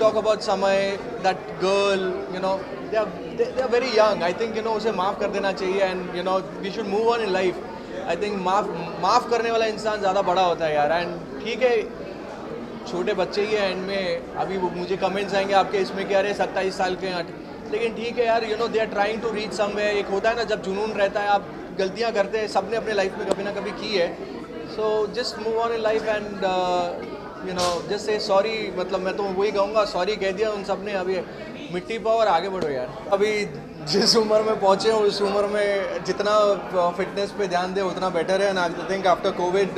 talk about Samay, that girl, they are very young. I think उसे माफ़ कर देना चाहिए and we should move on in life. I think माफ़ करने वाला इंसान ज़्यादा बड़ा होता है यार. And ठीक है, छोटे बच्चे ही हैं एंड में. अभी मुझे कमेंट्स आएंगे आपके इसमें क्या रहे 27 साल के हैं, लेकिन ठीक है यार, they are trying to reach somewhere. एक होता है ना जब जुनून रहता है, आप गलतियाँ करते हैं, सबने अपने लाइफ में कभी ना कभी की है. So just move on in life and just say sorry. मतलब मैं तो वही कहूँगा, सॉरी कह दिया उन सब ने. अभी मिट्टी पाओ और आगे बढ़ो यार. अभी जिस उम्र में पहुँचे हो उस उम्र में जितना फिटनेस पे ध्यान दे उतना बेटर है. And I think after Covid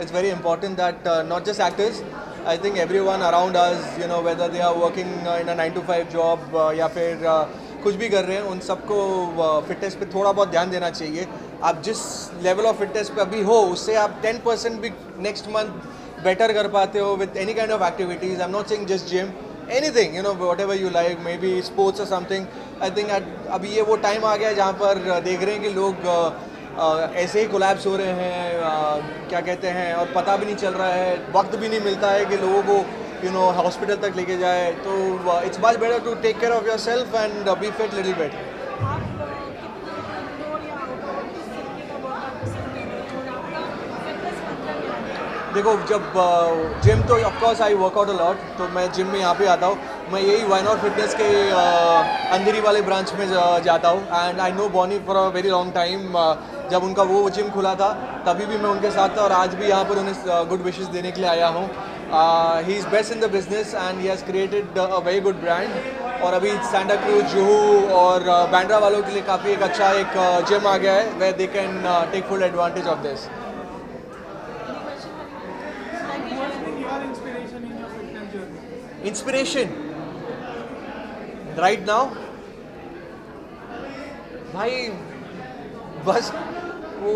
it's very important that not just actors, I think everyone around us, whether they are working in a 9 to 5 job या फिर कुछ भी कर रहे हैं, उन सबको फिटनेस पे थोड़ा बहुत ध्यान देना चाहिए. आप जिस लेवल ऑफ फिटनेस पे अभी हो उससे आप 10% भी नेक्स्ट मंथ बेटर कर पाते हो with any kind of activities. I am not saying just gym, anything, whatever you like, may be sports और समथिंग. आई थिंक अभी ये वो टाइम आ गया है जहाँ पर देख रहे हैं कि लोग ऐसे ही कोलैप्स हो रहे हैं, क्या कहते हैं, और पता भी नहीं चल रहा है. वक्त भी नहीं मिलता है कि लोगों को हॉस्पिटल तक लेके जाए. तो it's much better to take care of yourself and be fit little bit. देखो, जब जिम तो of course I workout a lot, तो मैं जिम में यहाँ पे आता हूँ. मैं यही वाई नॉट फिटनेस के अंधेरी वाले ब्रांच में जाता हूँ. And I know Bonny for a very long time. जब उनका वो जिम खुला था तभी भी मैं उनके साथ था, और आज भी यहाँ पर उन्हें गुड विशेस देने के लिए आया हूँ. He is best in the business and he has created a very good brand. और अभी सैंटा क्रूज, जुहू और बैंड्रा वालों के लिए काफ़ी एक अच्छा एक जिम आ गया है where they can take full advantage of this. Inspiration right now भाई, बस वो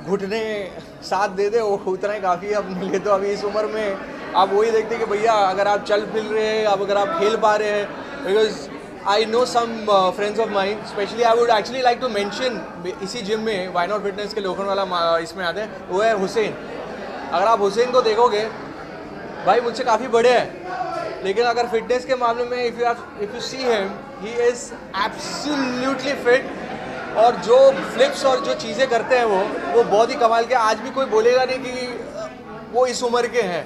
घुटने साथ दे दे, वो उतना ही काफ़ी है अपने लिए. तो अभी इस उम्र में आप वही देखते हैं कि भैया अगर आप चल फिर रहे हैं, अब अगर आप खेल पा रहे हैं. Because I know some friends of mind, specially I would actually like to mention, इसी जिम में वाई नॉट फिटनेस के लोखंड वाला इसमें आते हैं, वो है हुसैन. अगर आप हुसैन को देखोगे, भाई मुझसे काफ़ी बड़े हैं, लेकिन अगर फिटनेस के मामले में if you see him, he is absolutely fit. और जो फ्लिप्स और जो चीज़ें करते हैं वो बहुत ही कमाल के. आज भी कोई बोलेगा नहीं कि वो इस उम्र के हैं.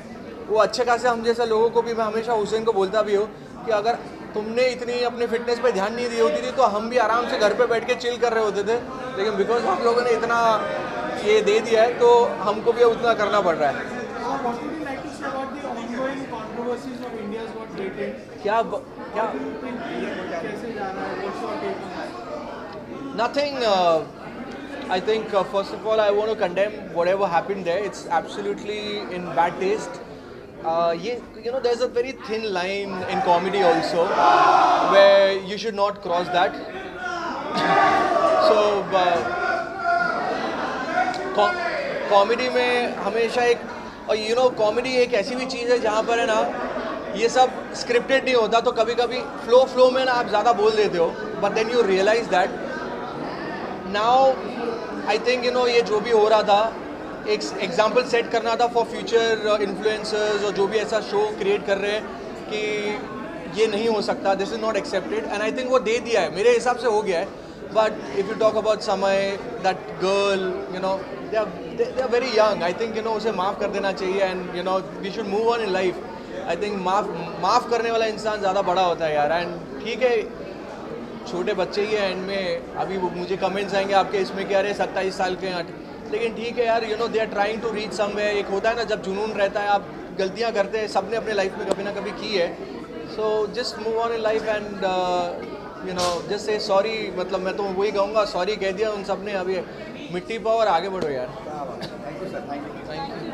वो अच्छे खासे हम जैसे लोगों को भी, मैं हमेशा हुसैन को बोलता भी हूँ कि अगर तुमने इतनी अपने फिटनेस पे ध्यान नहीं दी होती थी तो हम भी आराम से घर पे बैठ के चिल कर रहे होते थे. लेकिन बिकॉज हम लोगों ने इतना ये दे दिया है तो हमको भी उतना करना पड़ रहा है. क्या Nothing. I think first of all I want to condemn whatever happened there. It's absolutely in bad taste. There's a very thin line in comedy also, where you should not cross that. So comedy में हमेशा एक, और comedy एक ऐसी भी चीज़ है जहाँ पर है ना, ये सब स्क्रिप्टेड नहीं होता. तो कभी कभी फ्लो में ना आप ज़्यादा बोल देते हो, but then you realize that now I think ये जो भी हो रहा था, एक एग्जाम्पल सेट करना था फॉर फ्यूचर इन्फ्लुएंसर्स और जो भी ऐसा शो क्रिएट कर रहे हैं कि ये नहीं हो सकता, this is not accepted. And I think वो दे दिया है, मेरे हिसाब से हो गया है. But if you talk about Samay, that girl, they are very young. I think उसे माफ़ कर देना चाहिए and we should move on in life. I think माफ़ करने वाला इंसान ज़्यादा बड़ा होता है यार. एंड ठीक है, छोटे बच्चे ही हैं एंड में. अभी मुझे कमेंट्स आएंगे आपके इसमें क्या रहे 27 साल के हैं, लेकिन ठीक है यार, they are trying to reach somewhere. एक होता है ना जब जुनून रहता है, आप गलतियाँ करते हैं, सबने अपने लाइफ में कभी ना कभी की है. So just move on in life and just say sorry. मतलब मैं तो वही कहूँगा, सॉरी कह दिया उन सब ने. अभी मिट्टी पाओ और आगे बढ़ो यार. Thank you sir, thank you.